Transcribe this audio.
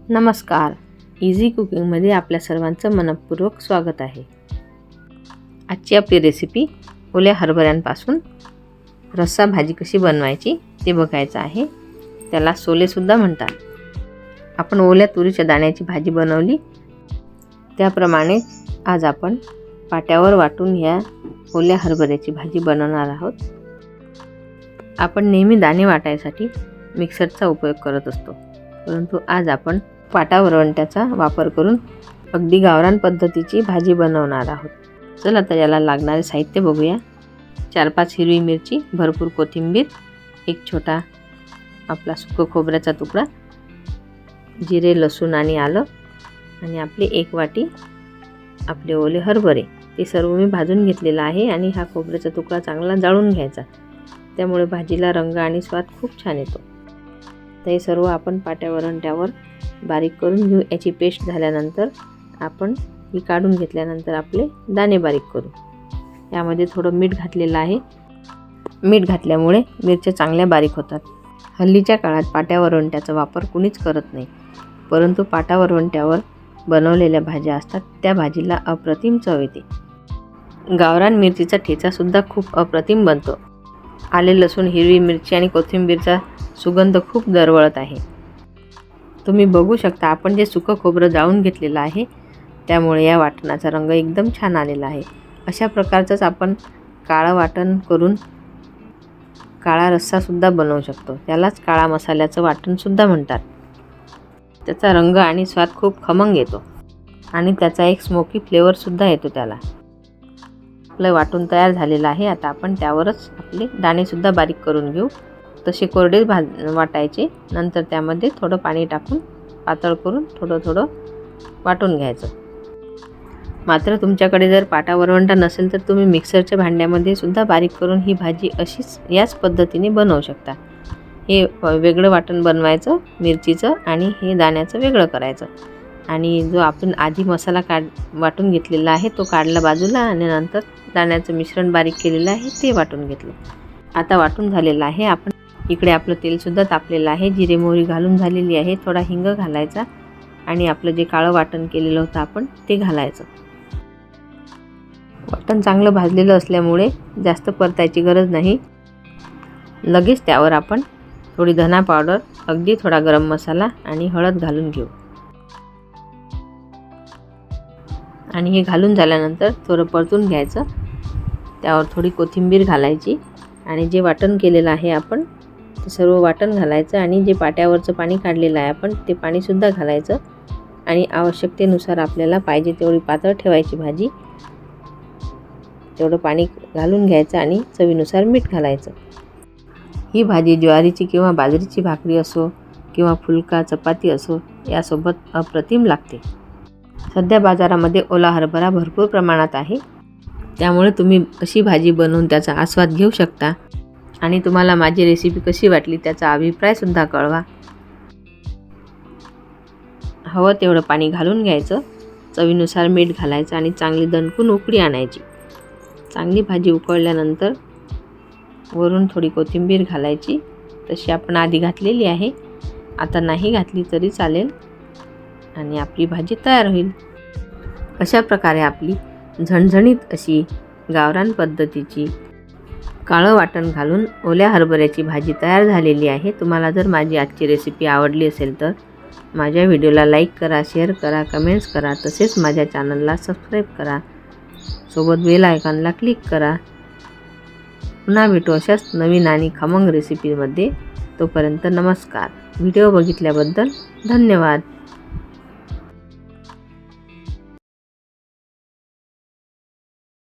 नमस्कार. इझी कुकिंगमध्ये आपल्या सर्वांचं मनपूर्वक स्वागत आहे. आजची आपली रेसिपी ओल्या हरभऱ्यांपासून रस्सा भाजी कशी बनवायची ते बघायचं आहे. त्याला सोलेसुद्धा म्हणतात. आपण ओल्या तुरीच्या दाण्याची भाजी बनवली त्याप्रमाणे आज आपण पाट्यावर वाटून या ओल्या हरभऱ्याची भाजी बनवणार आहोत. आपण नेहमी दाणे वाटायसाठी मिक्सरचा उपयोग करत असतो, परंतु आज आपण पाटा वरवंट्याचा वापर करून अगदी गावरान पद्धतीची भाजी बनवणार आहोत. चला आता याला लागणारे साहित्य बघूया. 4-5 हिरवी मिरची, भरपूर कोथिंबीर, एक छोटा आपला सुकं खोबऱ्याचा तुकडा, जिरे, लसूण आणि आलं, आणि आपली 1 वाटी आपले ओले हरभरे. ते सर्व मी भाजून घेतलेलं आहे आणि हा खोबऱ्याचा तुकडा चांगला जाळून घ्यायचा, त्यामुळे भाजीला रंग आणि स्वाद खूप छान येतो. तर हे सर्व आपण पाट्या वरवंट्यावर बारीक करून घेऊ. याची पेस्ट झाल्यानंतर आपण ही काढून घेतल्यानंतर आपले दाणे बारीक करू. यामध्ये थोडं मीठ घातलेलं आहे. मीठ घातल्यामुळे मिरच्या चांगल्या बारीक होतात. हल्लीच्या काळात पाट्या वरवंट्याचा वापर कुणीच करत नाही, परंतु पाटा वरवंट्यावर बनवलेल्या भाज्या असतात त्या भाजीला अप्रतिम चव येते. गावरान मिरचीचा ठेचासुद्धा खूप अप्रतिम बनतो. आले, लसूण, हिरवी मिरची आणि कोथिंबीरचा सुगंध खूप दरवळत आहे. तुम्ही बघू शकता आपण जे सुकं खोबरं जाळून घेतलेलं आहे त्यामुळे या वाटणाचा रंग एकदम छान आलेला आहे. अशा प्रकारचंच आपण काळं वाटण करून काळा रस्सासुद्धा बनवू शकतो. त्यालाच काळा मसाल्याचं वाटणसुद्धा म्हणतात. त्याचा रंग आणि स्वाद खूप खमंग येतो आणि त्याचा एक स्मोकी फ्लेवरसुद्धा येतो त्याला. आपलं वाटून तयार झालेलं आहे. आता आपण त्यावरच आपले दाणेसुद्धा बारीक करून घेऊ. तसे कोरडे वाटायचे, नंतर त्यामध्ये थोडं पाणी टाकून पातळ करून थोडं थोडं वाटून घ्यायचं. मात्र तुमच्याकडे जर पाटा वरवंटा नसेल तर तुम्ही मिक्सरच्या भांड्यामध्ये सुद्धा बारीक करून ही भाजी अशीच याच पद्धतीने बनवू शकता. हे वेगळं वाटण बनवायचं मिरचीचं आणि हे दाण्याचं वेगळं करायचं, आणि जो आपण आधी मसाला वाटून घेतलेला आहे तो काढला बाजूला आणि नंतर दाण्याचं मिश्रण बारीक केलेलं आहे ते वाटून घेतलं. आता वाटून झालेलं आहे. आपण इकडे आपलं तेलसुद्धा तापलेलं आहे. जिरे मोहरी घालून झालेली आहे. थोडा हिंग घालायचा आणि आपलं जे काळं वाटण केलेलं होतं आपण ते घालायचं. वाटण चांगलं भाजलेलं असल्यामुळे जास्त परतायची गरज नाही. लगेच त्यावर आपण थोडी धना पावडर, अगदी थोडा गरम मसाला आणि हळद घालून घेऊ. आणि हे घालून झाल्यानंतर थोडं परतून घ्यायचं. त्यावर थोडी कोथिंबीर घालायची आणि जे वाटण केलेलं आहे आपण ते सर्व वाटण घालायचं आणि जे पाट्यावरचं पाणी काढलेलं आहे आपण ते पाणीसुद्धा घालायचं आणि आवश्यकतेनुसार आपल्याला पाहिजे तेवढी पातळ ठेवायची भाजी, तेवढं पाणी घालून घ्यायचं आणि चवीनुसार मीठ घालायचं. ही भाजी ज्वारीची किंवा बाजरीची भाकरी असो किंवा फुलका चपाती असो यासोबत अप्रतिम लागते. सध्या बाजारामध्ये ओला हरभरा भरपूर प्रमाणात आहे, त्यामुळे तुम्ही अशी भाजी बनवून त्याचा आस्वाद घेऊ शकता. आणि तुम्हाला माझी रेसिपी कशी वाटली त्याचा अभिप्रायसुद्धा कळवा. हवं तेवढं पाणी घालून घ्यायचं, चवीनुसार मीठ घालायचं आणि चांगली दणकून उकळी आणायची. चांगली भाजी उकळल्यानंतर वरून थोडी कोथिंबीर घालायची. तशी आपण आधी घातलेली आहे, आता नाही घातली तरी चालेल आणि आपली भाजी तयार होईल. अशा प्रकारे आपली झणझणीत अशी गावरान पद्धतीची काळं वाटण घालून ओल्या हरभऱ्याची भाजी तयार झालेली आहे. तुम्हाला जर माझी आजची रेसिपी आवडली असेल तर माझ्या व्हिडिओला लाईक करा, शेअर करा, कमेंट्स करा, तसेच माझ्या चॅनलला सबस्क्राईब करा. सोबत बेल आयकॉनला क्लिक करा. पुन्हा भेटू अशाच नवीन आणि खमंग रेसिपीमध्ये. तोपर्यंत नमस्कार. व्हिडिओ बघितल्याबद्दल धन्यवाद.